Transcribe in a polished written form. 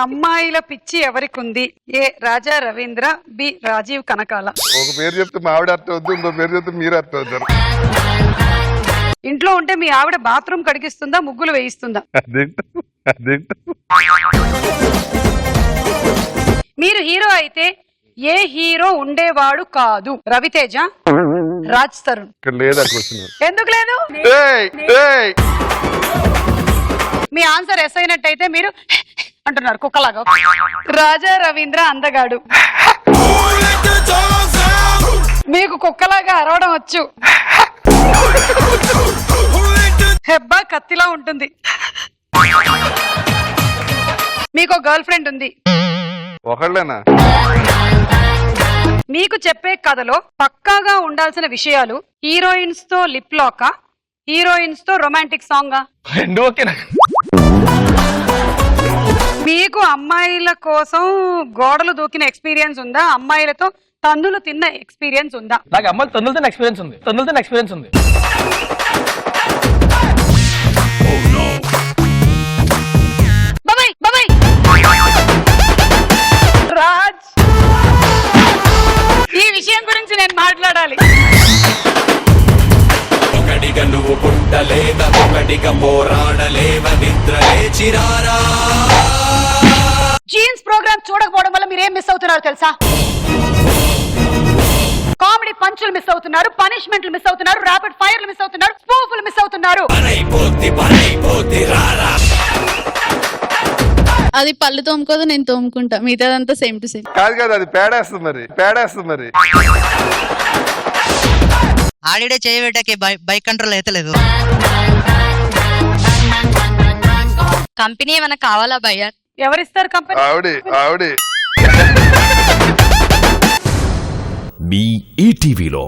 అమ్మాయిల పిచ్చి ఎవరికుంది? ఏ రాజా రవీంద్ర, బి రాజీవ్ కనకాల. ఒక పేరు చెప్తే మా ఆవిడ అర్థం వద్దు, ఇంకో పేరు చెప్తే మీరు అర్థం అవుతారు. ఇంట్లో ఉంటే మీ ఆవిడ బాత్రూమ్ కడిగిస్తుందా, ముగ్గులు వేయిస్తుందా? అదేంటో మీరు హీరో అయితే ఏ హీరో ఉండేవాడు కాదు? రవితేజ, రాజ్ తరుణ్. ఇక్కడ లేదా క్వశ్చన్? ఎందుకు లేదు? మీ ఆన్సర్ ఎస్ అయినట్టయితే మీరు అంటున్నారు కుక్కలాగా. రాజా రవీంద్ర అందగాడు, మీకు కుక్కలాగా అరవడం వచ్చు. హెబ్బా కత్తిలా ఉంటుంది. మీకు గర్ల్ ఫ్రెండ్ ఉంది. ఒకళ్ళేనా? మీకు చెప్పే కథలో పక్కాగా ఉండాల్సిన విషయాలు హీరోయిన్స్ తో లిప్ లాకా, హీరోయిన్స్ తో రొమాంటిక్ సాంగా? రెండు ఓకేనా? మీకు అమ్మాయిల కోసం గోడలు దూకిన ఎక్స్పీరియన్స్ ఉందా? అమ్మాయిలతో తన్నులు తిన్న ఎక్స్పీరియన్స్ ఉందా? నాకు అమ్మాయిలు తొందరతో ఎక్స్పీరియన్స్ ఉంది. తొందరతో ఎక్స్పీరియన్స్ ఉంది. బాబాయ్ బాబాయ్ రాజ్, ఈ విషయం గురించి నేను మాట్లాడాలి. ఒకటిగా నువ్వు పుట్టలేద, ఒకటిగా పోరాడలేవ, నిద్ర లేచిరారా. జీన్స్ ప్రోగ్రామ్ చూడకపోవడం వల్ల మీరు ఏం మిస్ అవుతున్నారు తెలుసా? కామెడీ పంచులు మిస్ అవుతున్నారు, పనిష్మెంట్లు మిస్ అవుతున్నారు, ర్యాపిడ్ ఫైర్లు మిస్ అవుతున్నారు, స్పూఫ్లు మిస్ అవుతున్నారు. పనైపోద్ది రారా. అది పళ్ళు తోముకోదు, నేను తోముకుంటా, మిగతాదంతా సేమ్ టు సేమ్. కాదు కాదు, అది పేడేస్తుంది మరి. ఆడిడే చేయబెట్టకి బైక్ కంట్రోల్ అయితే లేదు. కంపెనీ ఏమైనా కావాలా భయ్యా? ఎవరిస్తారు కంపెనీ? ఆవిడే మీ ఈటీవీలో